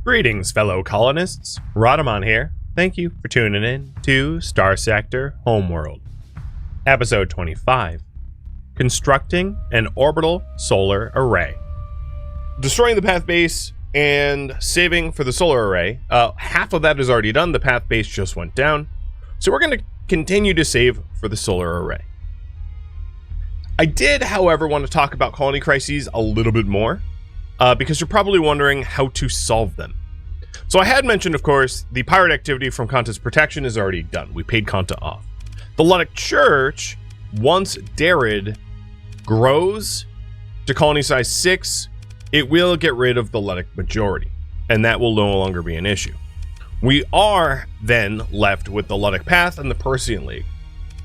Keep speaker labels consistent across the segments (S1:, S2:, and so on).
S1: Greetings, fellow colonists. Rodamon here. Thank you for tuning in to Starsector Homeworld. Episode 25. Constructing an Orbital Solar Array. Destroying the path base and saving for the solar array. Half of that is already done. The path base just went down. So we're going to continue to save for the solar array. I did, however, want to talk about colony crises a little bit more. Because you're probably wondering how to solve them. So I had mentioned, of course, the pirate activity from Kanta's protection is already done. We paid Kanta off. The Ludic Church, once Darid grows to colony size 6, it will get rid of the Ludic majority, and that will no longer be an issue. We are then left with the Ludic Path and the Persian League.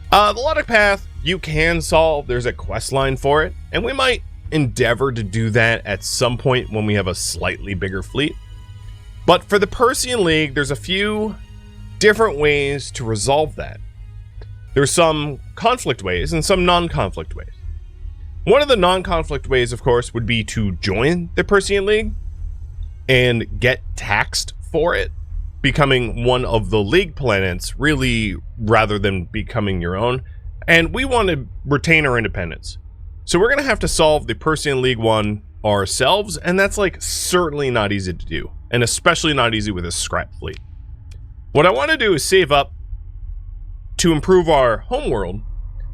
S1: The Ludic Path, you can solve. There's a quest line for it, and we might endeavor to do that at some point when we have a slightly bigger fleet. But for the Persian League, there's a few different ways to resolve that. There's some conflict ways and some non-conflict ways. One of the non-conflict ways, of course, would be to join the Persian League and get taxed for it, becoming one of the League planets, really, rather than becoming your own. And we want to retain our independence. So we're going to have to solve the Persian League one ourselves, and that's like certainly not easy to do, and especially not easy with a scrap fleet. What I want to do is save up to improve our homeworld,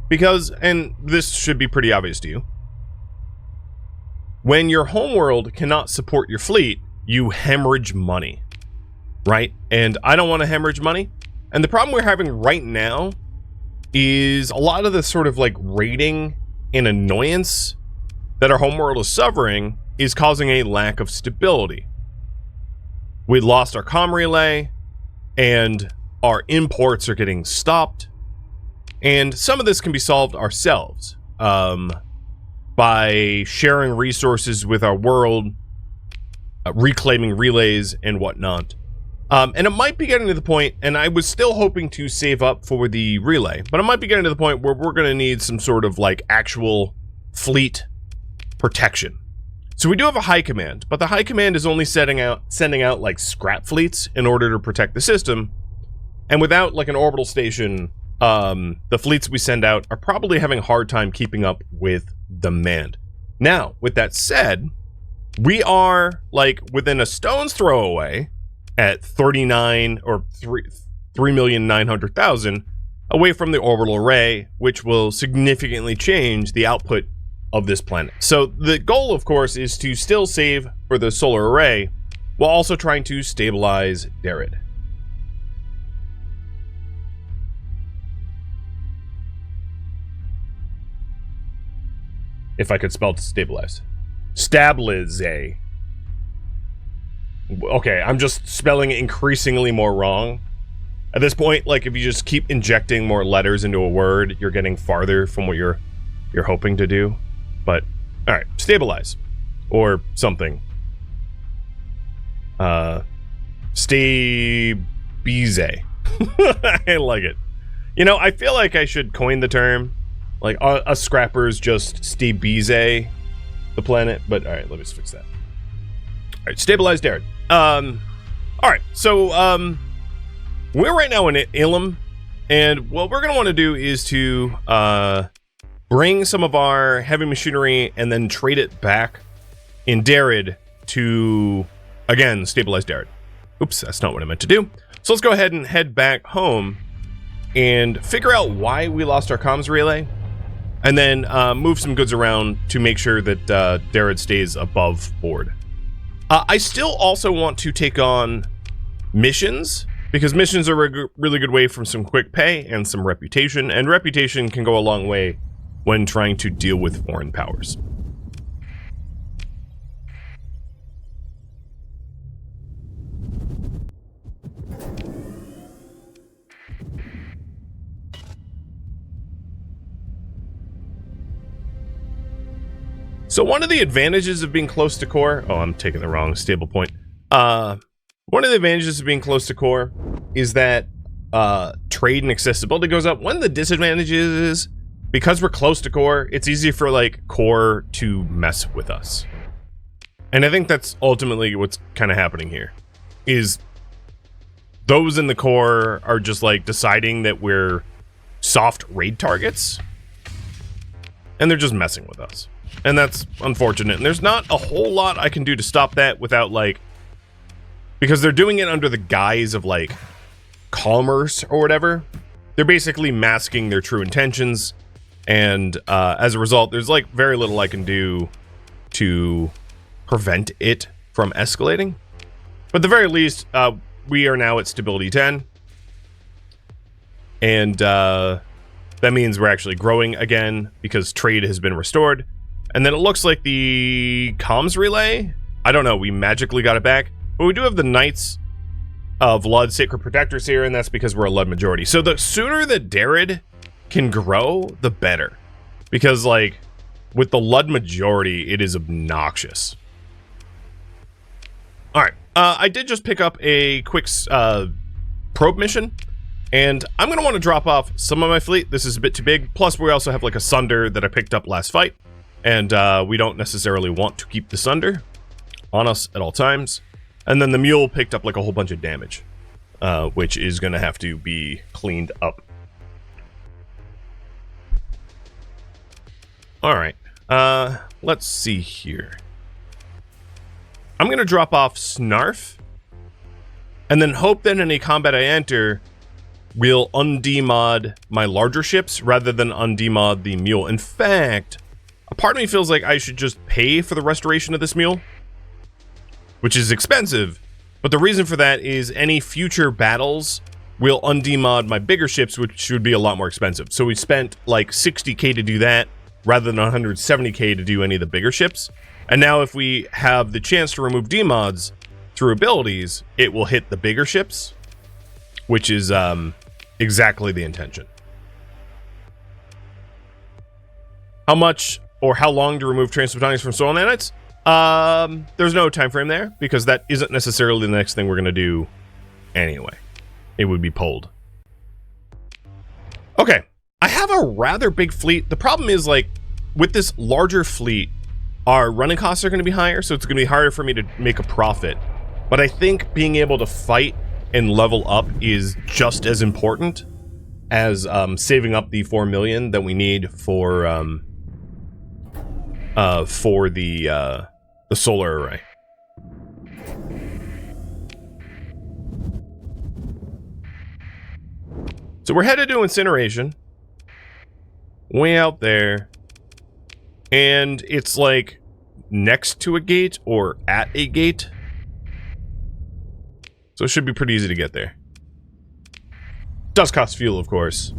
S1: because, and this should be pretty obvious to you, when your homeworld cannot support your fleet, you hemorrhage money, right? And I don't want to hemorrhage money. And the problem we're having right now is a lot of the sort of like raiding and annoyance that our homeworld is suffering is causing a lack of stability. We lost our comm relay, and our imports are getting stopped, and some of this can be solved ourselves by sharing resources with our world, reclaiming relays and whatnot. And it might be getting to the point, and I was still hoping to save up for the relay, but it might be getting to the point where we're going to need some sort of like actual fleet protection. So we do have a high command, but the high command is only sending out like scrap fleets in order to protect the system. And without like an orbital station, the fleets we send out are probably having a hard time keeping up with demand. Now, with that said, we are like within a stone's throw away at 39 or 3,900,000 away from the orbital array, which will significantly change the output of this planet. So the goal, of course, is to still save for the solar array while also trying to stabilize Darid. If I could spell stabilize. Stabilize. Okay, I'm just spelling it increasingly more wrong. At this point, like if you just keep injecting more letters into a word, you're getting farther from what you're hoping to do. But all right, stabilize or something. Stay bize. I like it. You know, I feel like I should coin the term. Like us scrappers just stay bize the planet. But all right, let me just fix that. All right, stabilize Darid. All right, so we're right now in Ilum, and what we're gonna want to do is to bring some of our heavy machinery and then trade it back in Darid to again stabilize Darid. Oops, that's not what I meant to do. So let's go ahead and head back home and figure out why we lost our comms relay, and then move some goods around to make sure that Darid stays above board. I still also want to take on missions, because missions are a really good way from some quick pay and some reputation, and reputation can go a long way when trying to deal with foreign powers. So one of the advantages of being close to core... Oh, I'm taking the wrong stable point. One of the advantages of being close to core is that trade and accessibility goes up. One of the disadvantages is, because we're close to core, it's easy for like core to mess with us. And I think that's ultimately what's kind of happening here. is those in the core are just like deciding that we're soft raid targets, and they're just messing with us, and that's unfortunate. And there's not a whole lot I can do to stop that without like, because they're doing it under the guise of like commerce or whatever. They're basically masking their true intentions, and as a result, there's like very little I can do to prevent it from escalating. But at the very least, we are now at stability 10, and that means we're actually growing again because trade has been restored. And then it looks like the comms relay, I don't know, we magically got it back, but we do have the Knights of Lud Sacred Protectors here, and that's because we're a Lud majority. So the sooner that Darid can grow, the better, because like with the Lud majority, it is obnoxious. All right, I did just pick up a quick probe mission, and I'm going to want to drop off some of my fleet. This is a bit too big. Plus, we also have like a Sunder that I picked up last fight, and we don't necessarily want to keep the Sunder on us at all times. And then the Mule picked up like a whole bunch of damage, which is going to have to be cleaned up. All right, let's see here. I'm going to drop off Snarf, and then hope that in any combat I enter, we'll undemod my larger ships rather than undemod the Mule. In fact, a part of me feels like I should just pay for the restoration of this Mule, which is expensive, but the reason for that is any future battles will undemod my bigger ships, which should be a lot more expensive. So we spent like 60k to do that, rather than 170k to do any of the bigger ships. And now if we have the chance to remove demods through abilities, it will hit the bigger ships, which is exactly the intention. How much or how long to remove transphotonics from soil nanites? There's no time frame there, because that isn't necessarily the next thing we're going to do anyway. It would be pulled. Okay, I have a rather big fleet. The problem is, like, with this larger fleet, our running costs are going to be higher, so it's going to be harder for me to make a profit. But I think being able to fight and level up is just as important as saving up the 4 million that we need for the solar array. So we're headed to incineration, way out there, and it's like next to a gate or at a gate, so it should be pretty easy to get there. Does cost fuel, of course.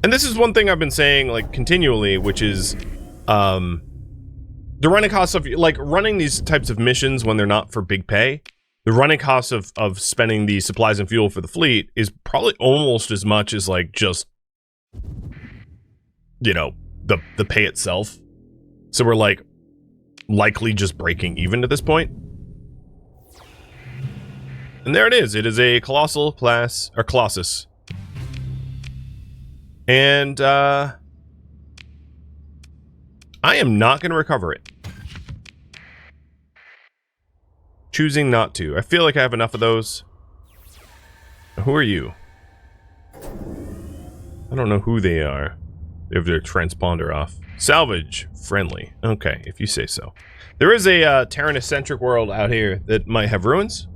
S1: And this is one thing I've been saying like continually, which is the running costs of like running these types of missions when they're not for big pay. The running costs of spending the supplies and fuel for the fleet is probably almost as much as like just, you know, the pay itself. So we're like likely just breaking even at this point. And there it is. It is a colossal class, or colossus. And I am not going to recover it. Choosing not to. I feel like I have enough of those. Who are you? I don't know who they are. They have their transponder off. Salvage. Friendly. Okay, if you say so. There is a Terran-centric world out here that might have ruins.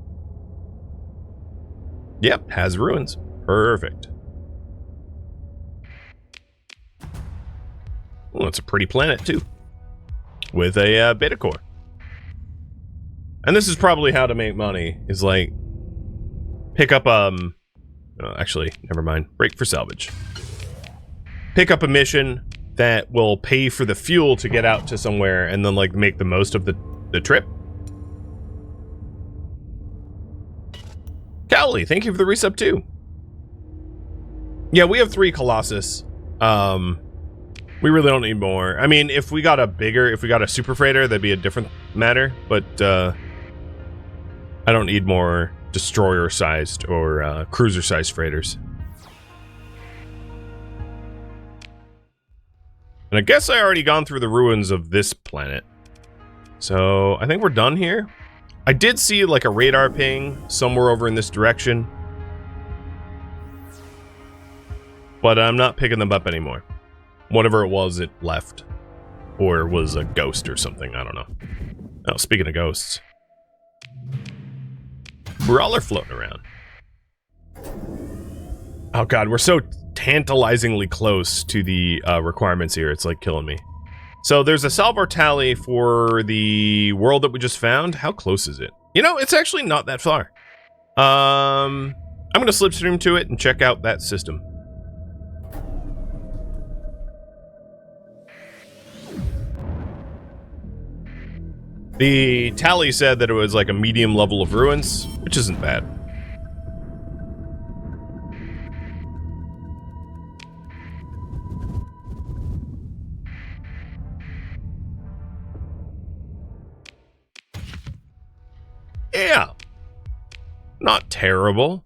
S1: Yep, has ruins. Perfect. Well, it's a pretty planet, too. With a beta core. And this is probably how to make money, is like pick up actually, never mind. Break for salvage. Pick up a mission that will pay for the fuel to get out to somewhere and then like make the most of the trip. Cowley, thank you for the resub too. Yeah, we have 3 Colossus. We really don't need more. I mean, if we got a super freighter, that'd be a different matter, but I don't need more destroyer-sized or cruiser-sized freighters. And I guess I already gone through the ruins of this planet. So I think we're done here. I did see like a radar ping somewhere over in this direction, but I'm not picking them up anymore. Whatever it was, it left. Or was a ghost or something, I don't know. Oh, speaking of ghosts. We're all floating around. Oh god, we're so tantalizingly close to the requirements here, it's like killing me. So there's a salvo tally for the world that we just found. How close is it? You know, it's actually not that far. I'm gonna slipstream to it and check out that system. The tally said that it was like a medium level of ruins, which isn't bad. Yeah. Not terrible.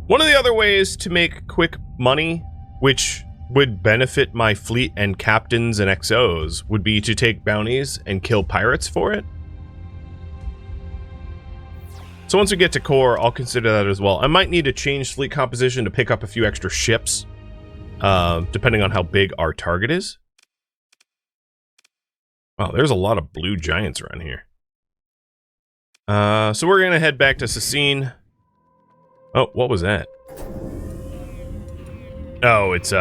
S1: One of the other ways to make quick money, which would benefit my fleet and captains and XOs, would be to take bounties and kill pirates for it. So once we get to core, I'll consider that as well. I might need to change fleet composition to pick up a few extra ships, depending on how big our target is. Wow, there's a lot of blue giants around here. So we're gonna head back to Cecine. Oh, what was that? Oh, it's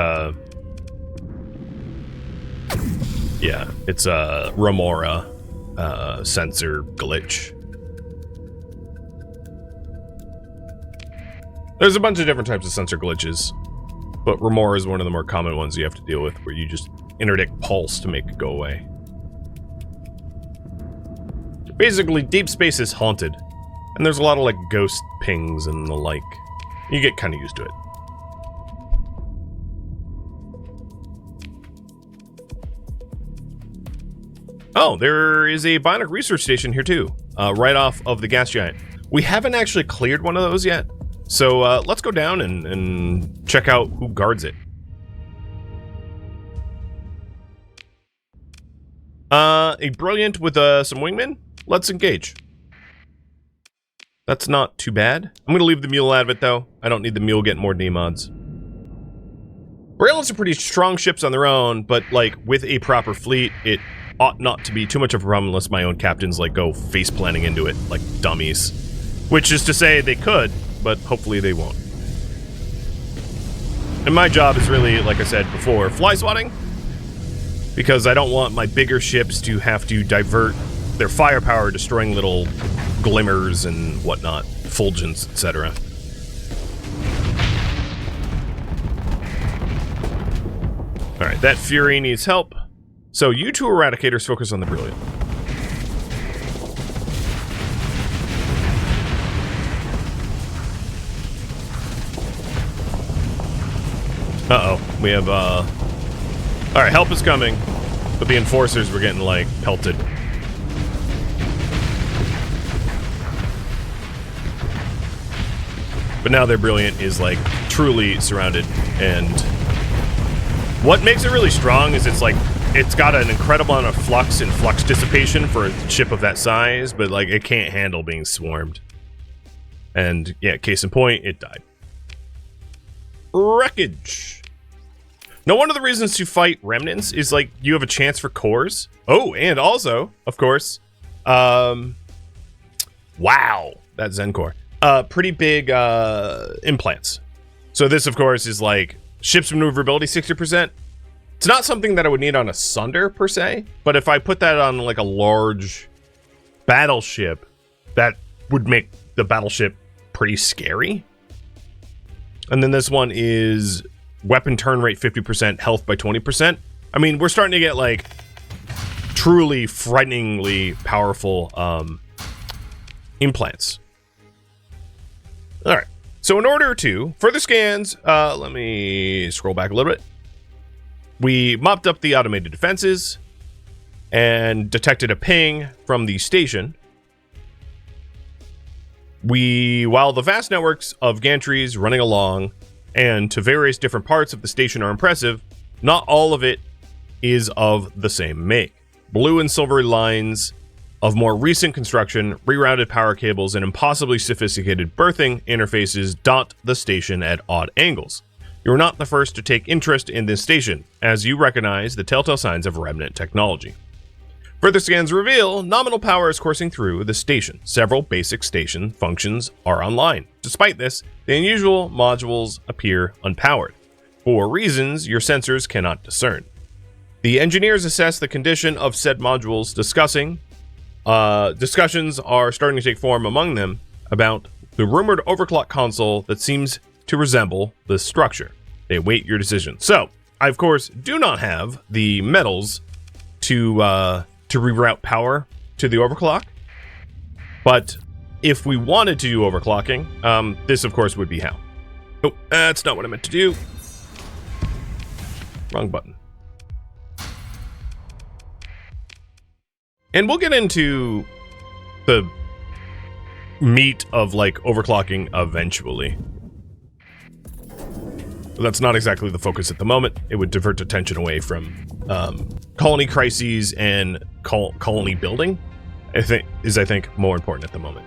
S1: yeah, it's a Remora sensor glitch. There's a bunch of different types of sensor glitches, but Remora is one of the more common ones you have to deal with, where you just interdict pulse to make it go away. Basically, deep space is haunted, and there's a lot of like ghost pings and the like. You get kind of used to it. Oh, there is a bionic research station here too, right off of the gas giant. We haven't actually cleared one of those yet, so let's go down and check out who guards it. A brilliant with some wingmen. Let's engage. That's not too bad. I'm gonna leave the mule out of it though. I don't need the mule getting more D-mods. Brilliants are pretty strong ships on their own, but like with a proper fleet, it ought not to be too much of a problem unless my own captains like go face planting into it like dummies. Which is to say they could, but hopefully they won't. And my job is really, like I said before, fly swatting. Because I don't want my bigger ships to have to divert their firepower, destroying little glimmers and whatnot, fulgence, etc. Alright, that Fury needs help. So you two Eradicators focus on the Brilliant. Uh-oh, we have, Alright, help is coming, but the Enforcers were getting, like, pelted. But now their Brilliant is, like, truly surrounded, and what makes it really strong is it's got an incredible amount of flux and flux dissipation for a ship of that size, but, like, it can't handle being swarmed. And, yeah, case in point, it died. Wreckage! Now, one of the reasons to fight Remnants is, like, you have a chance for cores. Oh, and also, of course, wow, that Zen core. Pretty big, implants. So this, of course, is, like, ship's maneuverability 60%. It's not something that I would need on a Sunder, per se, but if I put that on, like, a large battleship, that would make the battleship pretty scary. And then this one is weapon turn rate 50%, health by 20%. I mean, we're starting to get, like, truly frighteningly powerful implants. Alright, so in order to further scans, let me scroll back a little bit. We mopped up the automated defenses and detected a ping from the station. While the vast networks of gantries running along and to various different parts of the station are impressive, not all of it is of the same make. Blue and silver lines of more recent construction, rerouted power cables, and impossibly sophisticated berthing interfaces dot the station at odd angles. You're not the first to take interest in this station, as you recognize the telltale signs of Remnant technology. Further scans reveal nominal power is coursing through the station. Several basic station functions are online. Despite this, the unusual modules appear unpowered, for reasons your sensors cannot discern. The engineers assess the condition of said modules. Discussions are starting to take form among them about the rumored overclock console that seems to resemble this structure. They await your decision. So, I of course do not have the metals to reroute power to the overclock, but if we wanted to do overclocking, this of course would be how. Oh, that's not what I meant to do. Wrong button. And we'll get into the meat of like overclocking eventually. But that's not exactly the focus at the moment. It would divert attention away from colony crises and colony building. I think more important at the moment.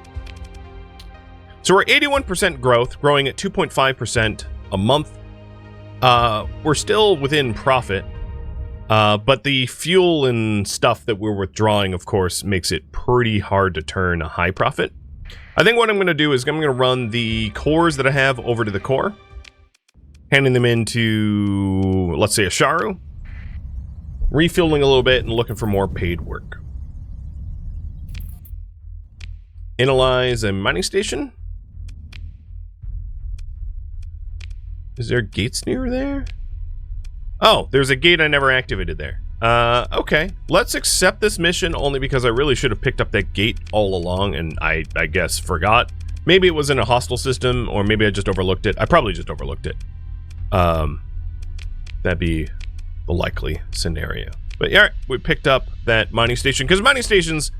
S1: So we're 81% growth, growing at 2.5% a month. We're still within profit. But the fuel and stuff that we're withdrawing, of course, makes it pretty hard to turn a high profit. I think what I'm going to do is I'm going to run the cores that I have over to the core, handing them into, let's say, a Sharu, refueling a little bit and looking for more paid work. Analyze a mining station. Is there gates near there? Oh, there's a gate I never activated there. Okay. Let's accept this mission only because I really should have picked up that gate all along and I guess forgot. Maybe it was in a hostile system or maybe I just overlooked it. I probably just overlooked it. That'd be the likely scenario. But yeah, we picked up that mining station because mining stations,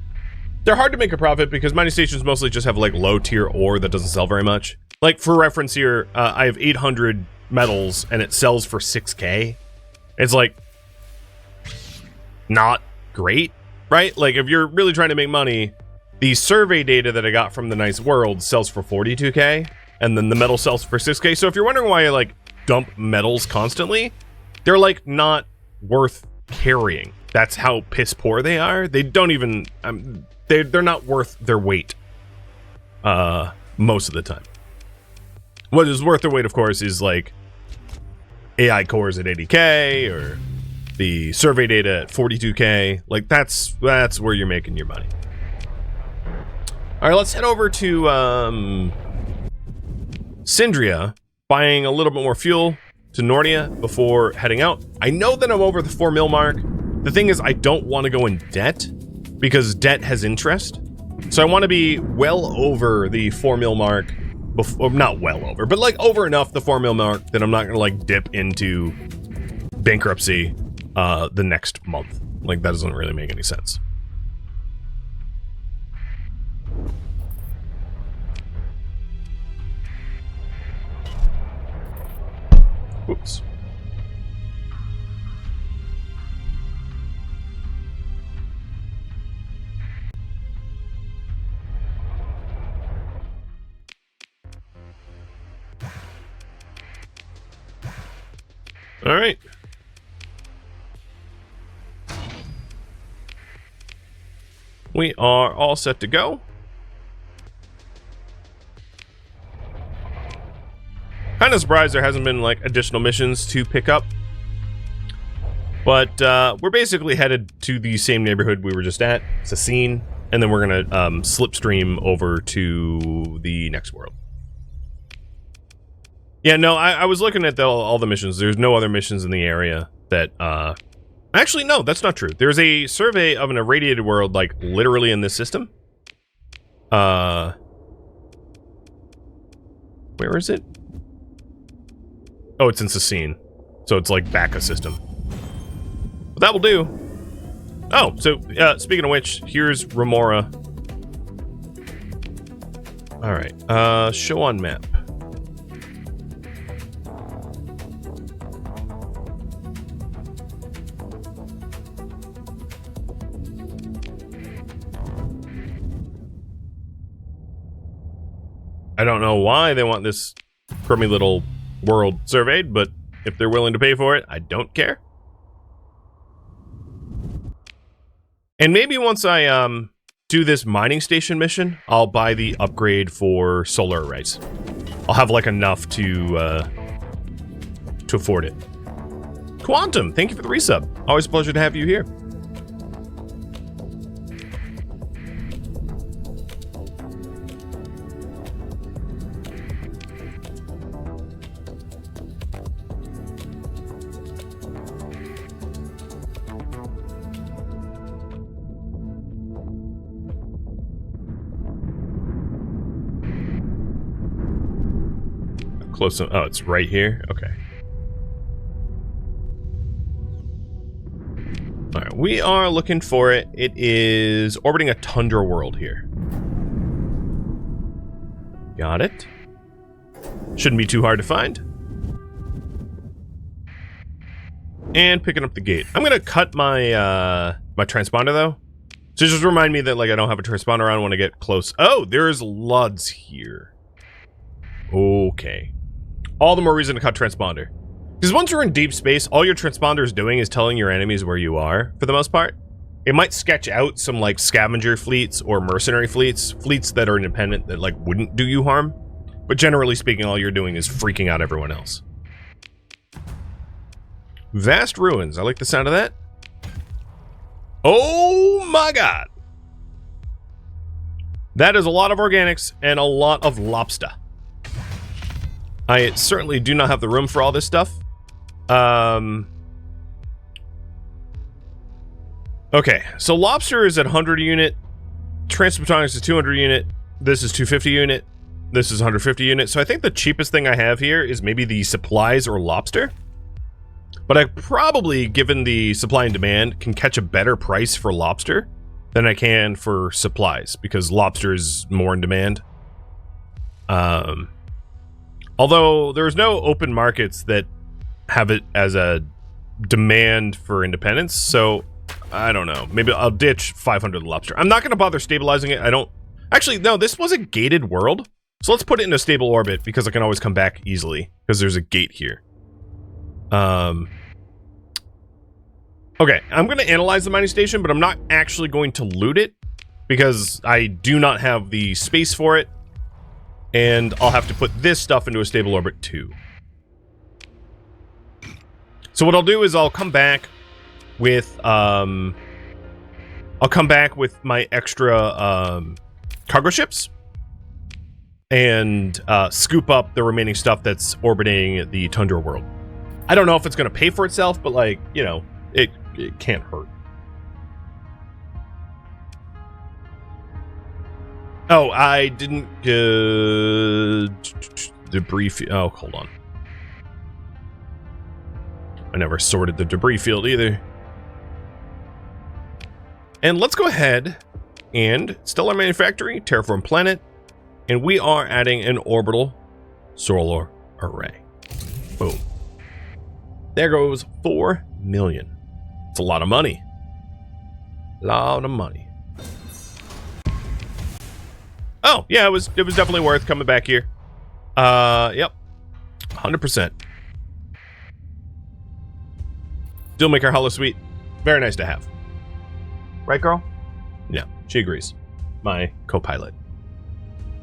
S1: they're hard to make a profit because mining stations mostly just have like low tier ore that doesn't sell very much. Like for reference here, I have 800 metals and it sells for 6K. It's like not great, right? Like if you're really trying to make money, the survey data that I got from the Nice World sells for 42K and then the metal sells for 6K. So if you're wondering why I like dump metals constantly, they're like not worth carrying. That's how piss poor they are. They don't even, they're not worth their weight most of the time. What is worth their weight, of course, is like AI cores at 80K or the survey data at 42K. Like that's where you're making your money. All right, let's head over to Syndria, buying a little bit more fuel to Nordia before heading out. I know that I'm over the 4 mil mark. The thing is, I don't want to go in debt because debt has interest. So I want to be well over the 4 mil mark. Not well over, but like over enough the 4 mil mark that I'm not gonna like dip into bankruptcy the next month. Like that doesn't really make any sense. Whoops. All right. We are all set to go. Kind of surprised there hasn't been like additional missions to pick up. But we're basically headed to the same neighborhood we were just at, Sassine, and then we're gonna slipstream over to the next world. Yeah, no, I was looking at all the missions. There's no other missions in the area that, actually, no, that's not true. There's a survey of an irradiated world, like, literally in this system. Where is it? Oh, it's in Sassine. So it's, like, BACKSEATING system. But that will do. Oh, so, speaking of which, here's Remora. Alright, show on map. I don't know why they want this crummy little world surveyed, but if they're willing to pay for it, I don't care. And maybe once I do this mining station mission, I'll buy the upgrade for solar arrays. I'll have like enough to afford it. Quantum, thank you for the resub. Always a pleasure to have you here. Close. Oh, it's right here. Okay. All right, we are looking for it. It is orbiting a tundra world here. Got it. Shouldn't be too hard to find. And picking up the gate. I'm gonna cut my my transponder though. So just remind me that like I don't have a transponder on when I get close. Oh, there's LUDs here. Okay. All the more reason to cut transponder. Because once you're in deep space, all your transponder is doing is telling your enemies where you are, for the most part. It might sketch out some, like, scavenger fleets or mercenary fleets, fleets that are independent that, like, wouldn't do you harm. But generally speaking, all you're doing is freaking out everyone else. Vast ruins. I like the sound of that. Oh my god! That is a lot of organics and a lot of lobster. I certainly do not have the room for all this stuff. Okay, so lobster is at 100 unit, transplantonics is 200 unit, this is 250 unit, this is 150 unit, so I think the cheapest thing I have here is maybe the supplies or lobster. But I probably, given the supply and demand, can catch a better price for lobster than I can for supplies, because lobster is more in demand. Although there's no open markets that have it as a demand for independence, so I don't know. Maybe I'll ditch 500 lobster. I'm not going to bother stabilizing it. I don't... Actually, no, this was a gated world, so let's put it in a stable orbit because I can always come back easily because there's a gate here. Okay, I'm going to analyze the mining station, but I'm not actually going to loot it because I do not have the space for it. And I'll have to put this stuff into a stable orbit too. So what I'll do is I'll come back with my extra cargo ships and scoop up the remaining stuff that's orbiting the tundra world. I don't know if it's going to pay for itself, but like, you know, it can't hurt. Oh, I didn't debris. Oh, hold on. I never sorted the debris field either. And let's go ahead and stellar manufacturing, terraform planet, and we are adding an orbital solar array. Boom. There goes 4 million. It's a lot of money. Lot of money. Oh, yeah, it was definitely worth coming back here. Yep. 100%. Dealmaker Hollow Suite. Very nice to have. Right, girl? Yeah, she agrees. My co-pilot.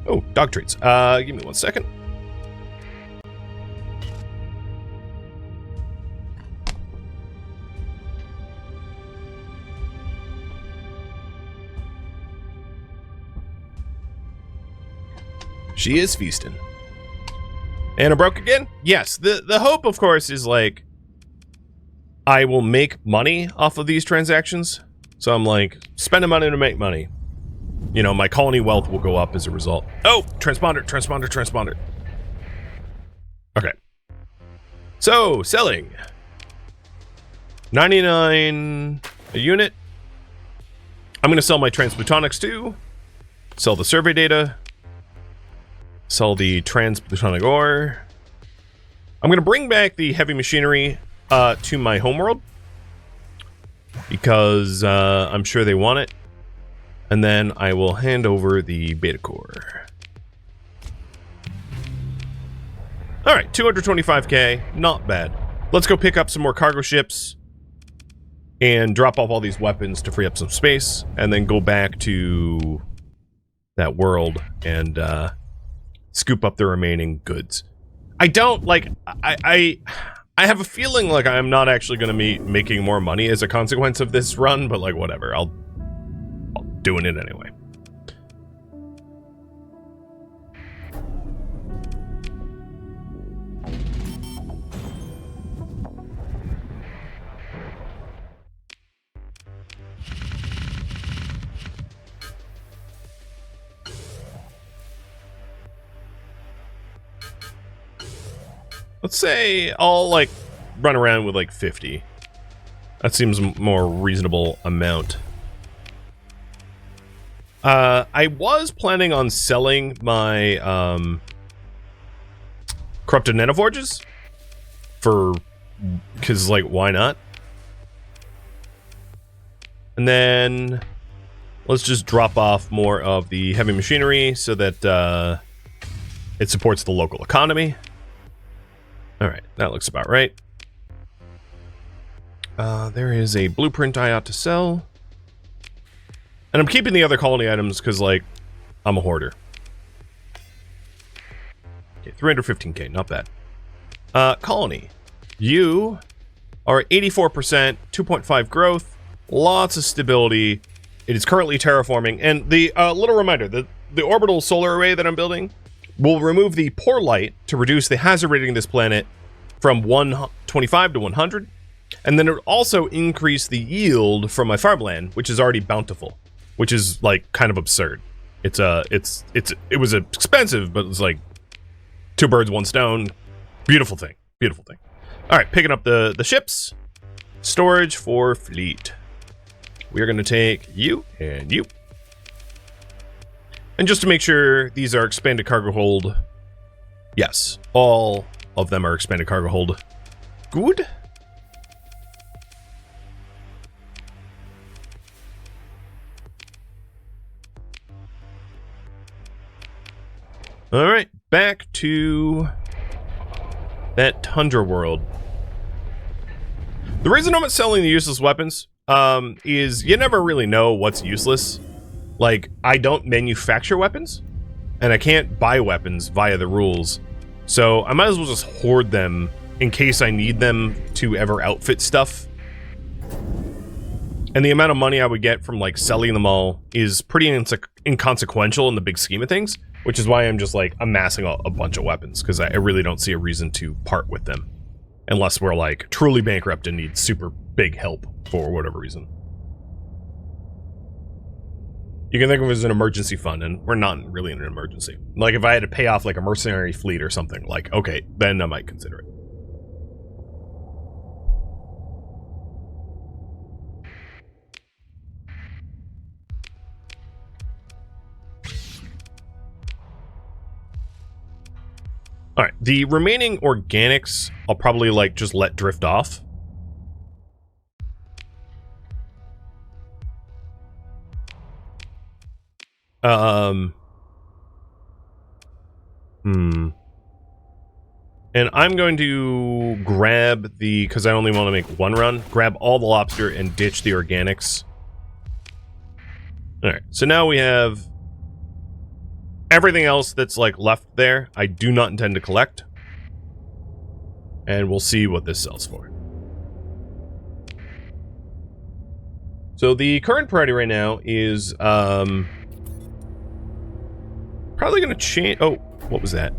S1: Oh, dog treats. Give me 1 second. She is feasting. Anna broke again? Yes. The hope, of course, is like I will make money off of these transactions. So I'm like, spending money to make money. You know, my colony wealth will go up as a result. Oh, transponder. Okay. So, selling. 99 a unit. I'm going to sell my transplutonics too. Sell the survey data. Sell the transplutonic ore. I'm going to bring back the heavy machinery to my homeworld because I'm sure they want it. And then I will hand over the beta core. All right, 225k, not bad. Let's go pick up some more cargo ships and drop off all these weapons to free up some space, and then go back to that world and scoop up the remaining goods. I don't, like, I have a feeling like I'm not actually going to be making more money as a consequence of this run, but, like, whatever. I'll doing it anyway. Let's say I'll, like, run around with, like, 50. That seems a more reasonable amount. I was planning on selling my, corrupted nanoforges because, like, why not? And then let's just drop off more of the heavy machinery so that, it supports the local economy. All right, that looks about right. There is a blueprint I ought to sell. And I'm keeping the other colony items because, like, I'm a hoarder. Okay, 315k, not bad. Colony. You are 84%, 2.5 growth, lots of stability. It is currently terraforming. And the little reminder, the orbital solar array that I'm building will remove the poor light to reduce the hazard rating of this planet from 125 to 100. And then it will also increase the yield from my farmland, which is already bountiful, which is, like, kind of absurd. It was expensive, but it's like 2 birds, 1 stone. Beautiful thing. Beautiful thing. All right, picking up the ships. Storage for fleet. We are going to take you and you. And just to make sure these are expanded cargo hold. Yes, all of them are expanded cargo hold. Good. All right, back to that tundra world. The reason I'm not selling the useless weapons is you never really know what's useless. Like, I don't manufacture weapons, and I can't buy weapons via the rules, so I might as well just hoard them in case I need them to ever outfit stuff. And the amount of money I would get from, like, selling them all is pretty inconsequential in the big scheme of things, which is why I'm just, like, amassing a bunch of weapons, because I really don't see a reason to part with them. Unless we're, like, truly bankrupt and need super big help for whatever reason. You can think of it as an emergency fund, and we're not really in an emergency. Like, if I had to pay off, like, a mercenary fleet or something, like, okay, then I might consider it. All right, the remaining organics, I'll probably, like, just let drift off. And I'm going to grab the, because I only want to make 1 run, grab all the lobster and ditch the organics. All right, so now we have everything else that's, like, left there. I do not intend to collect. And we'll see what this sells for. So the current priority right now is, probably going to change. Oh, what was that?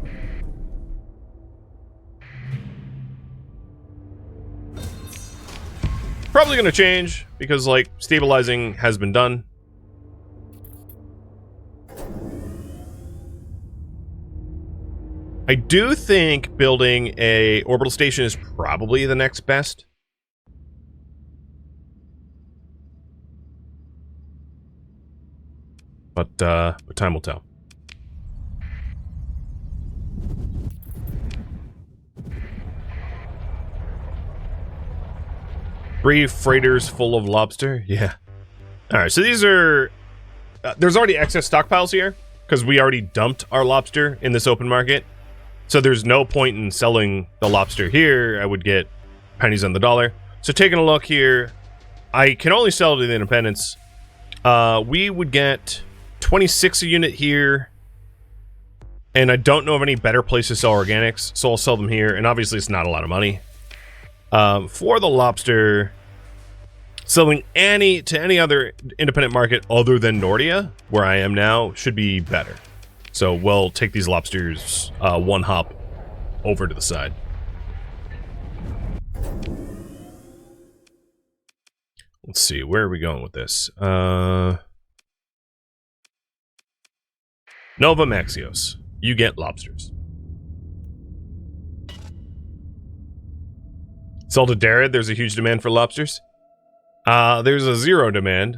S1: Probably going to change because, like, stabilizing has been done. I do think building a orbital station is probably the next best. But time will tell. Three freighters full of lobster? Yeah. Alright, so these are... there's already excess stockpiles here, because we already dumped our lobster in this open market. So there's no point in selling the lobster here. I would get pennies on the dollar. So taking a look here, I can only sell to the independents. We would get 26 a unit here. And I don't know of any better place to sell organics, so I'll sell them here. And obviously it's not a lot of money. For the lobster, selling to any other independent market other than Nordia, where I am now, should be better. So we'll take these lobsters one hop over to the side. Let's see, where are we going with this? Nova Maxios. You get lobsters. Sell to Darad, there's a huge demand for lobsters. There's a zero demand.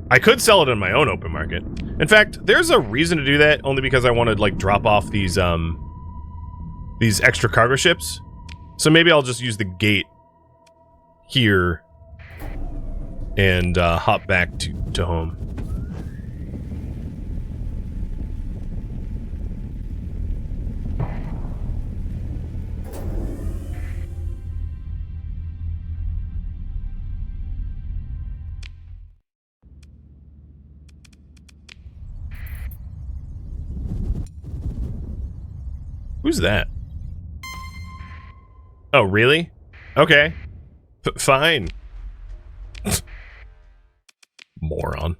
S1: I could sell it in my own open market. In fact, there's a reason to do that, only because I want to like drop off these extra cargo ships. So maybe I'll just use the gate here and hop back to home. Who's that? Oh, really? Okay. Fine. Moron.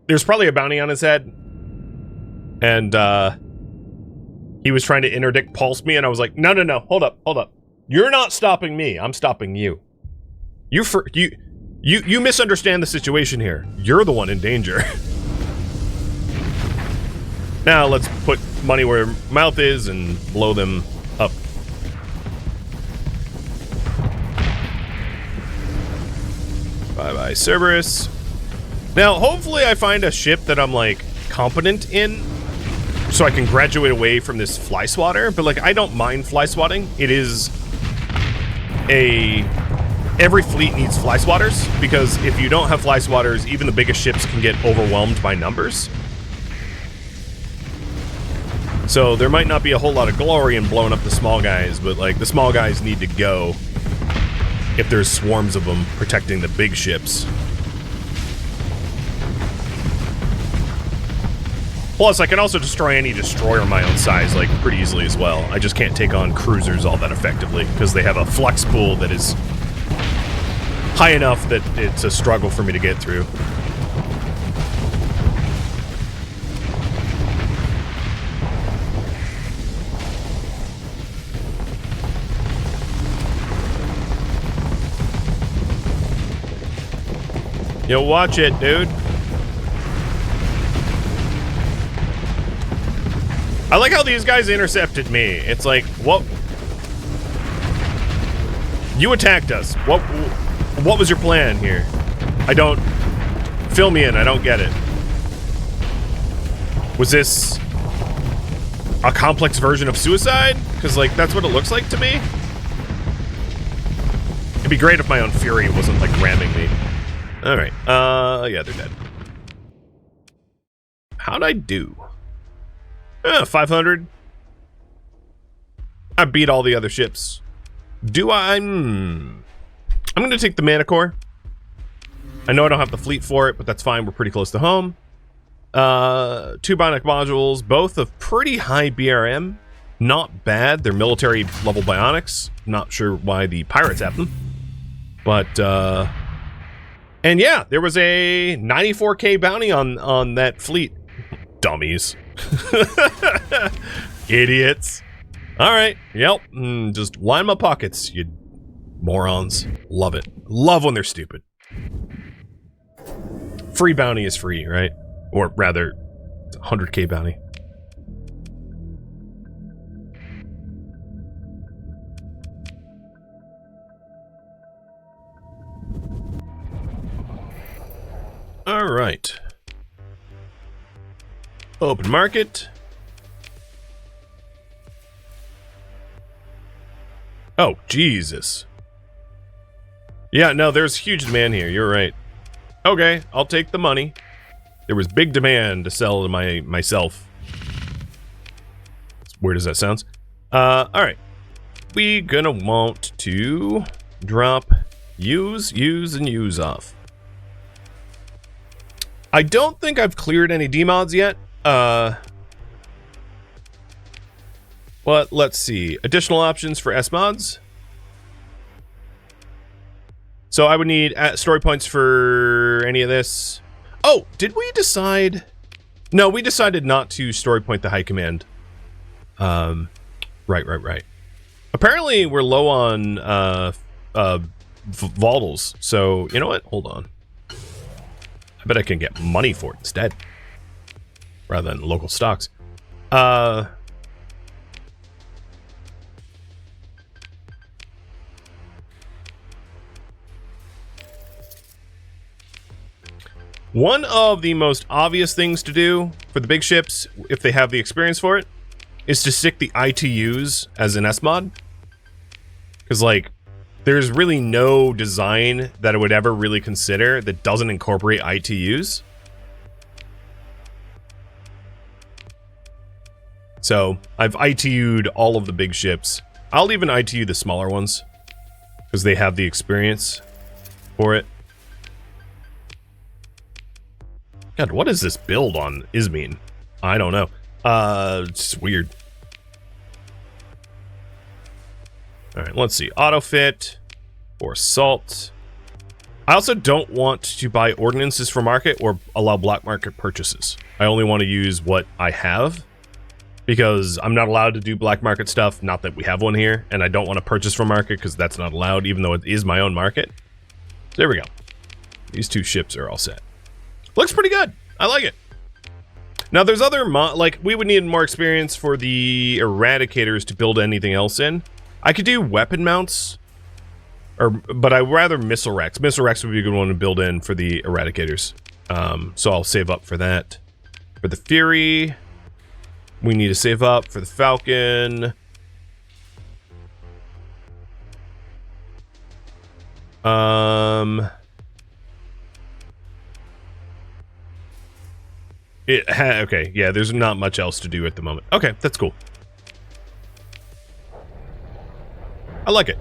S1: There's probably a bounty on his head. And, he was trying to interdict pulse me, and I was like, no, hold up. You're not stopping me, I'm stopping you. You misunderstand the situation here. You're the one in danger. Now let's put money where mouth is and blow them up. Bye-bye, Cerberus. Now, hopefully I find a ship that I'm, like, competent in, so I can graduate away from this fly swatter, but, like, I don't mind fly swatting. It is every fleet needs fly swatters, because if you don't have fly swatters, even the biggest ships can get overwhelmed by numbers. So there might not be a whole lot of glory in blowing up the small guys, but like the small guys need to go if there's swarms of them protecting the big ships. Plus, I can also destroy any destroyer my own size like pretty easily as well. I just can't take on cruisers all that effectively because they have a flux pool that is high enough that it's a struggle for me to get through. Yo, watch it, dude. I like how these guys intercepted me. It's like, what? You attacked us. What was your plan here? I don't... Fill me in, I don't get it. Was this a complex version of suicide? Because, like, that's what it looks like to me. It'd be great if my own fury wasn't, like, ramming me. Alright, yeah, they're dead. How'd I do? 500. I beat all the other ships. Do I? I'm gonna take the Mana Core. I know I don't have the fleet for it, but that's fine, we're pretty close to home. 2 bionic modules, both of pretty high BRM. Not bad, they're military level bionics. Not sure why the pirates have them. But, and yeah, there was a 94k bounty on that fleet. Dummies. Idiots. Alright, yep. Just line my pockets, you morons. Love it. Love when they're stupid. Free bounty is free, right? Or rather, 100k bounty. Alright. Open market. Oh, Jesus. Yeah, no, there's huge demand here. You're right. Okay, I'll take the money. There was big demand to sell to myself. weird as that sounds. All right. We gonna want to drop use, and use off. I don't think I've cleared any demods yet. But let's see. Additional options for S mods. So I would need story points for any of this. Oh, did we decide? No, we decided not to story point the high command. Right. Apparently we're low on Vaultals. So you know what? Hold on. I bet I can get money for it instead, rather than local stocks. One of the most obvious things to do for the big ships, if they have the experience for it, is to stick the ITUs as an S mod. Because, like, there's really no design that I would ever really consider that doesn't incorporate ITUs. So, I've ITU'd all of the big ships. I'll even ITU the smaller ones, because they have the experience for it. God, what is this build on Ismene? I don't know. It's weird. Alright, let's see. Auto fit or salt. I also don't want to buy ordinances for market or allow black market purchases. I only want to use what I have, because I'm not allowed to do black market stuff. Not that we have one here, and I don't want to purchase from market because that's not allowed, even though it is my own market. So there we go. These two ships are all set. Looks pretty good. I like it. Now, there's other like, we would need more experience for the Eradicators to build anything else in. I could do weapon mounts, but I'd rather missile racks. Missile racks would be a good one to build in for the Eradicators. So I'll save up for that. For the Fury, we need to save up. For the Falcon, okay, yeah, there's not much else to do at the moment. Okay, that's cool. I like it.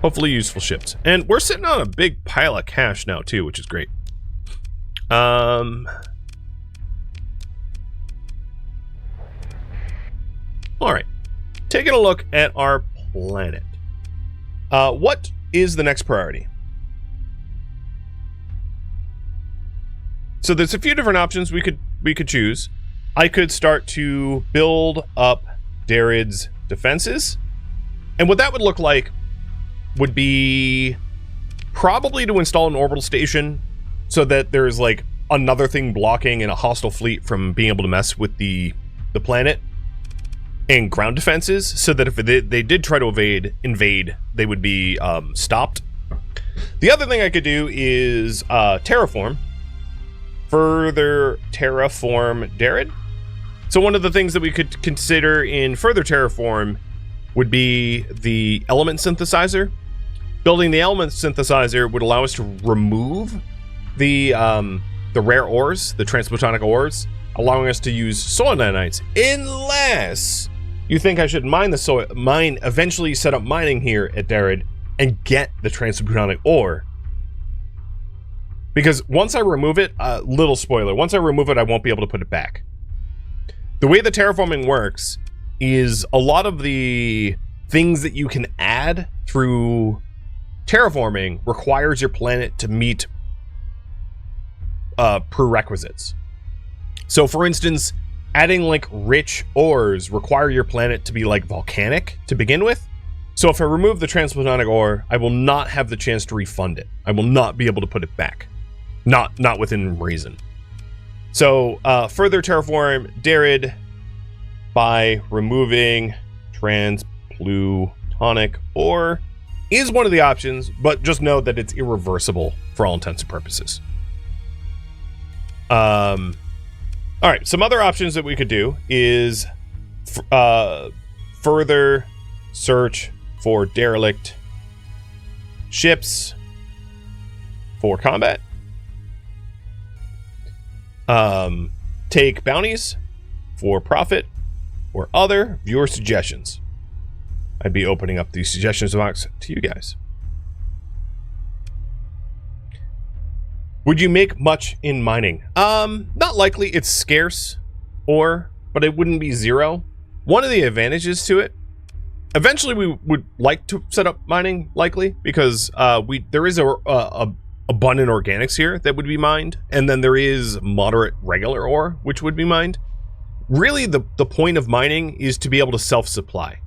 S1: Hopefully useful ships. And we're sitting on a big pile of cash now, too, which is great. Alright. Taking a look at our planet. What is the next priority? So there's a few different options we could choose. I could start to build up Darid's defenses. And what that would look like would be probably to install an orbital station so that there's like another thing blocking and a hostile fleet from being able to mess with the planet, and ground defenses so that if they did try to invade, they would be stopped. The other thing I could do is terraform. Further terraform Darid. So one of the things that we could consider in further terraform would be the element synthesizer. Building the element synthesizer would allow us to remove the rare ores, the transplutonic ores, allowing us to use soil nanites, unless you think I should mine the soil, eventually set up mining here at Darid and get the transplutonic ore. Because once I remove it, little spoiler, once I remove it, I won't be able to put it back. The way the terraforming works is a lot of the things that you can add through terraforming requires your planet to meet prerequisites. So for instance, adding like rich ores require your planet to be like volcanic to begin with. So if I remove the transplutonic ore, I will not have the chance to refund it. I will not be able to put it back. Not within reason. So further terraform Darid by removing transplutonic ore is one of the options, but just know that it's irreversible for all intents and purposes. All right, some other options that we could do is further search for derelict ships for combat. Take bounties for profit. or other viewer suggestions. I'd be opening up the suggestions box to you guys. Would you make much in mining? Not likely. It's scarce ore, but it wouldn't be zero. One of the advantages to it, eventually we would like to set up mining, likely, because there is abundant organics here that would be mined, and then there is moderate regular ore, which would be mined. Really, the point of mining is to be able to self-supply.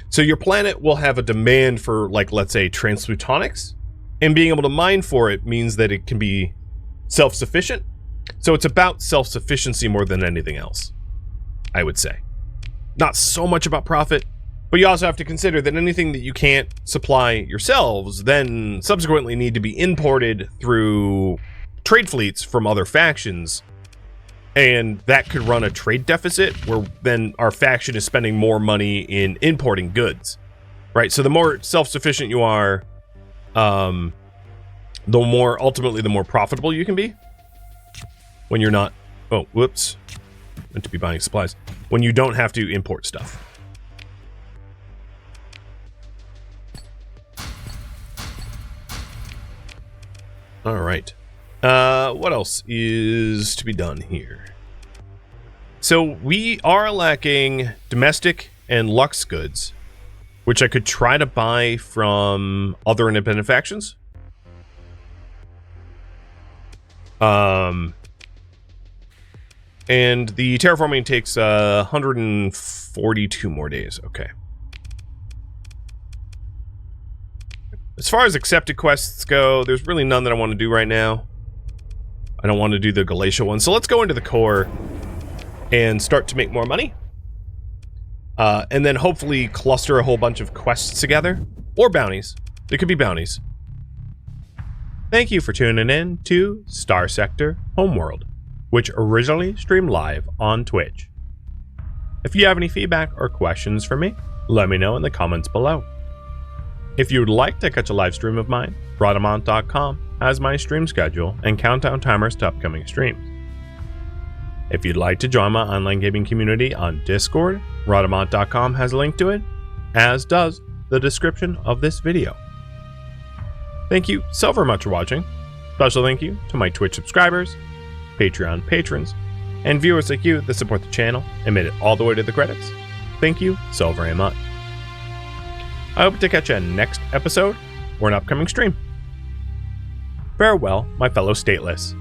S1: So your planet will have a demand for, like, let's say, transplutonics, and being able to mine for it means that it can be self-sufficient. So it's about self-sufficiency more than anything else, I would say. Not so much about profit, but you also have to consider that anything that you can't supply yourselves then subsequently need to be imported through trade fleets from other factions. And that could run a trade deficit where then our faction is spending more money in importing goods, right? So the more self-sufficient you are, the more profitable you can be when you're not, oh, whoops, meant to be buying supplies, when you don't have to import stuff. All right. What else is to be done here? So we are lacking domestic and lux goods, which I could try to buy from other independent factions. And the terraforming takes 142 more days. Okay. As far as accepted quests go, there's really none that I want to do right now. I don't want to do the Galatia one. So let's go into the core and start to make more money. And then hopefully cluster a whole bunch of quests together. Or bounties. They could be bounties. Thank you for tuning in to Starsector Homeworld, which originally streamed live on Twitch. If you have any feedback or questions for me, let me know in the comments below. If you would like to catch a live stream of mine, Rodamont.com has my stream schedule and countdown timers to upcoming streams. If you'd like to join my online gaming community on Discord, Rodamont.com has a link to it, as does the description of this video. Thank you so very much for watching. Special thank you to my Twitch subscribers, Patreon patrons, and viewers like you that support the channel and made it all the way to the credits. Thank you so very much. I hope to catch you next episode or an upcoming stream. Farewell, my fellow stateless.